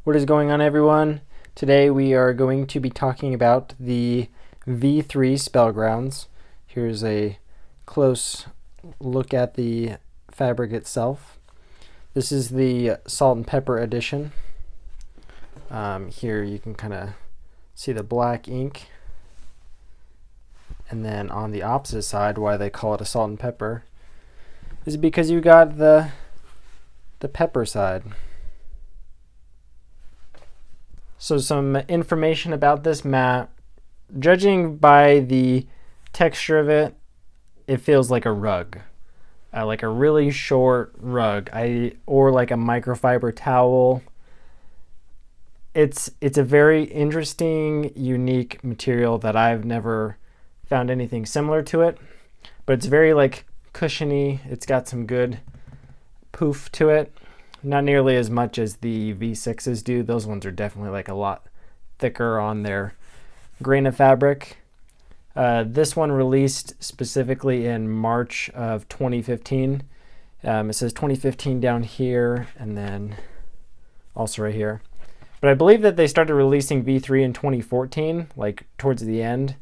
What is going on, everyone? Today we are going to be talking about the V3 SpellGrounds. Here's a close look at the fabric itself. This is the salt and pepper edition. Here you can kind of see the black ink. And then on the opposite side, why they call it a salt and pepper is because you got the pepper side. So some information about this mat. Judging by the texture of it, it feels like a rug, like a really short rug, or like a microfiber towel. It's a very interesting, unique material that I've never found anything similar to it. But it's very like cushiony. It's got some good poof to it. Not nearly as much as the V6s do. Those ones are definitely like a lot thicker on their grain of fabric. This one released specifically in March of 2015. It says 2015 down here and then also right here. But I believe that they started releasing V3 in 2014, like towards the end.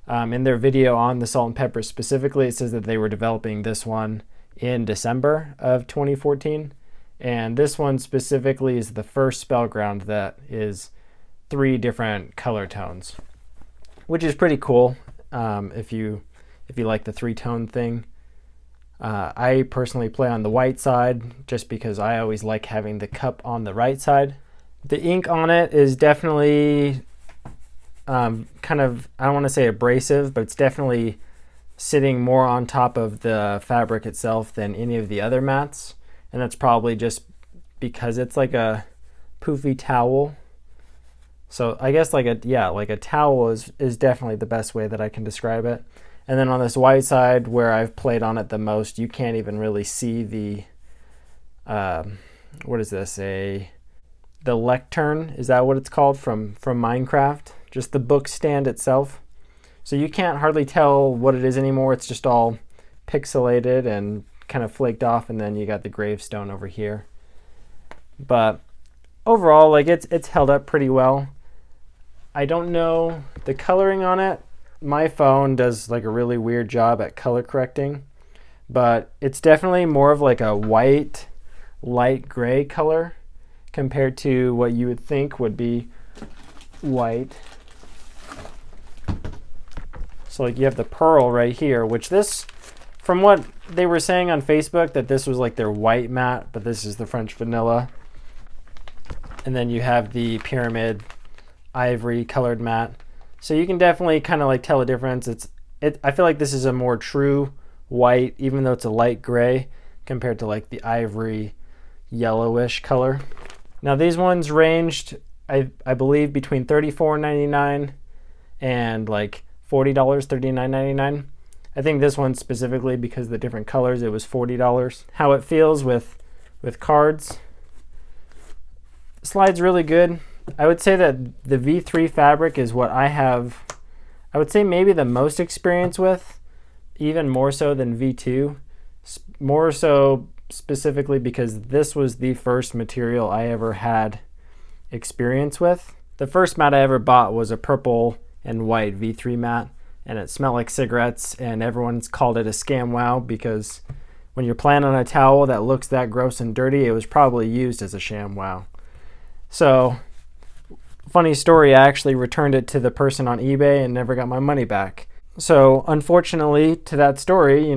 In their video on the salt and pepper specifically, it says that they were developing this one in December of 2014. And this one specifically is the first SpellGround that is 3 different color tones, which is pretty cool if you like the 3-tone thing. I personally play on the white side just because I always like having the cup on the right side. The ink on it is definitely kind of, I don't want to say abrasive, but it's definitely sitting more on top of the fabric itself than any of the other mats. And that's probably just because it's like a poofy towel. So I guess like a towel is definitely the best way that I can describe it. And then on this white side where I've played on it the most, you can't even really see the, what is this, the lectern, is that what it's called from Minecraft? Just the book stand itself. So you can't hardly tell what it is anymore. It's just all pixelated and kind of flaked off, and then you got the gravestone over here. But overall, like it's held up pretty well. I don't know the coloring on it. My phone does like a really weird job at color correcting, but it's definitely more of like a white, light gray color compared to what you would think would be white. So like you have the pearl right here, which this, from what they were saying on Facebook, that this was like their white mat, but this is the French vanilla. And then you have the pyramid ivory colored mat. So you can definitely kind of like tell a difference. I feel like this is a more true white, even though it's a light gray compared to like the ivory yellowish color. Now these ones ranged, I believe, between $34.99 and like $40, $39.99. I think this one specifically, because of the different colors, it was $40. How it feels with cards. Slides really good. I would say that the V3 fabric is what I have, I would say maybe the most experience with, even more so than V2. More so specifically because this was the first material I ever had experience with. The first mat I ever bought was a purple and white V3 mat, and it smelled like cigarettes, and everyone's called it a scam wow because when you're playing on a towel that looks that gross and dirty, it was probably used as a sham wow. So, funny story, I actually returned it to the person on eBay and never got my money back. So, unfortunately, to that story,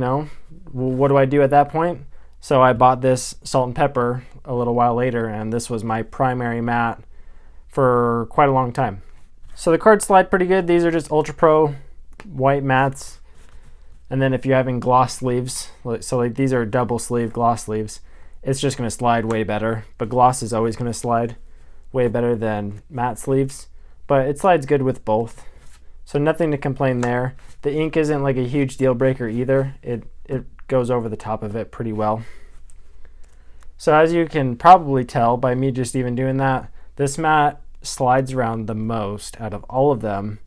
what do I do at that point? So I bought this salt and pepper a little while later, and this was my primary mat for quite a long time. So the cards slide pretty good. These are just Ultra Pro white mats. And then if you're having gloss sleeves, so like these are double sleeve gloss sleeves, it's just going to slide way better. But gloss is always going to slide way better than matte sleeves. But it slides good with both. So nothing to complain there. The ink isn't like a huge deal breaker either. It goes over the top of it pretty well. So as you can probably tell by me just even doing that, this mat slides around the most out of all of them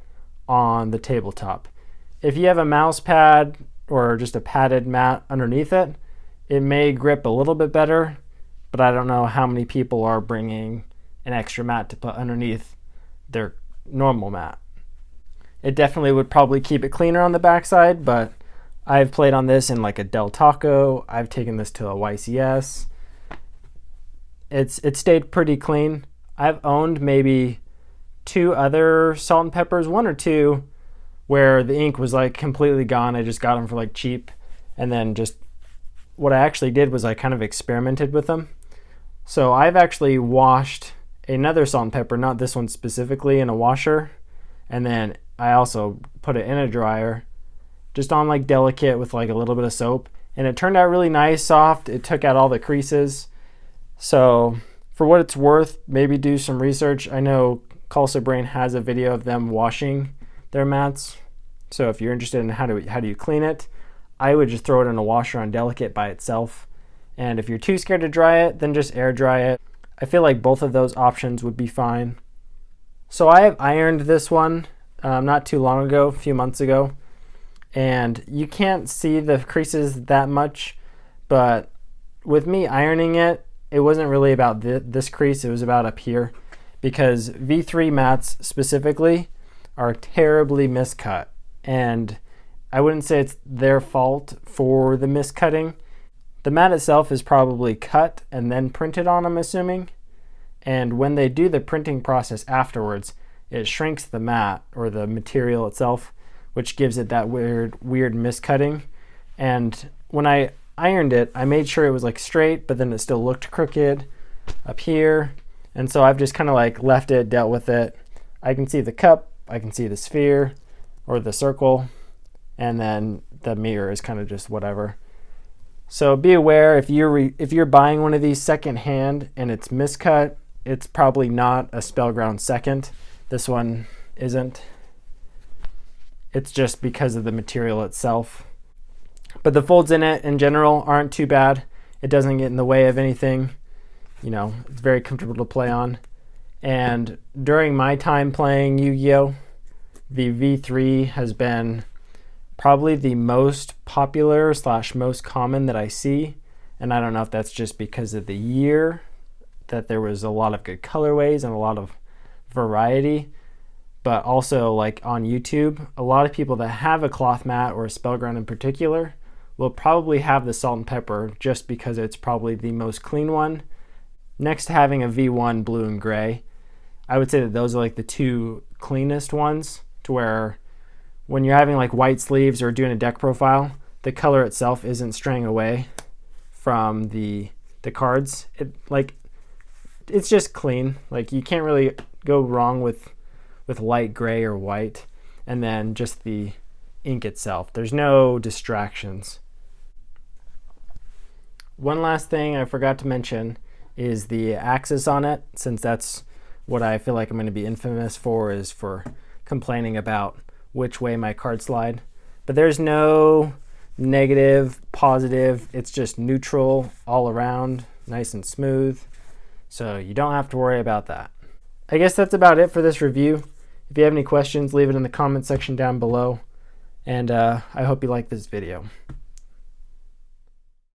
on the tabletop. If you have a mouse pad or just a padded mat underneath it, it may grip a little bit better, but I don't know how many people are bringing an extra mat to put underneath their normal mat. It definitely would probably keep it cleaner on the backside, but I've played on this in like a Del Taco. I've taken this to a YCS. It stayed pretty clean. I've owned maybe 2 other salt and peppers, 1 or 2, where the ink was like completely gone. I just got them for like cheap. And then just what I actually did was I kind of experimented with them. So I've actually washed another salt and pepper, not this one specifically, in a washer. And then I also put it in a dryer, just on like delicate with like a little bit of soap. And it turned out really nice, soft. It took out all the creases. So for what it's worth, maybe do some research. I know Culsa Brain has a video of them washing their mats. So if you're interested in how do you clean it, I would just throw it in a washer on delicate by itself. And if you're too scared to dry it, then just air dry it. I feel like both of those options would be fine. So I have ironed this one not too long ago, a few months ago. And you can't see the creases that much, but with me ironing it, it wasn't really about this crease, it was about up here, because V3 mats specifically are terribly miscut. And I wouldn't say it's their fault for the miscutting. The mat itself is probably cut and then printed on, I'm assuming. And when they do the printing process afterwards, it shrinks the mat or the material itself, which gives it that weird miscutting. And when I ironed it, I made sure it was like straight, but then it still looked crooked up here. And so I've just kind of like left it, dealt with it. I can see the cup, I can see the sphere or the circle, and then the mirror is kind of just whatever. So be aware if you're buying one of these secondhand and it's miscut, it's probably not a SpellGround second. This one isn't. It's just because of the material itself. But the folds in it in general aren't too bad. It doesn't get in the way of anything. You know, it's very comfortable to play on. And during my time playing Yu-Gi-Oh!, the V3 has been probably the most popular / most common that I see. And I don't know if that's just because of the year, that there was a lot of good colorways and a lot of variety, but also like on YouTube, a lot of people that have a cloth mat or a SpellGround in particular will probably have the salt and pepper just because it's probably the most clean one. Next to having a V1 blue and gray, I would say that those are like the 2 cleanest ones, to where when you're having like white sleeves or doing a deck profile, the color itself isn't straying away from the cards. It's just clean. Like you can't really go wrong with light gray or white. And then just the ink itself. There's no distractions. One last thing I forgot to mention is the axis on it, since that's what I feel like I'm going to be infamous for, is for complaining about which way my cards slide. But there's no negative, positive. It's just neutral all around, nice and smooth. So you don't have to worry about that. I guess that's about it for this review. If you have any questions, leave it in the comment section down below. And I hope you like this video.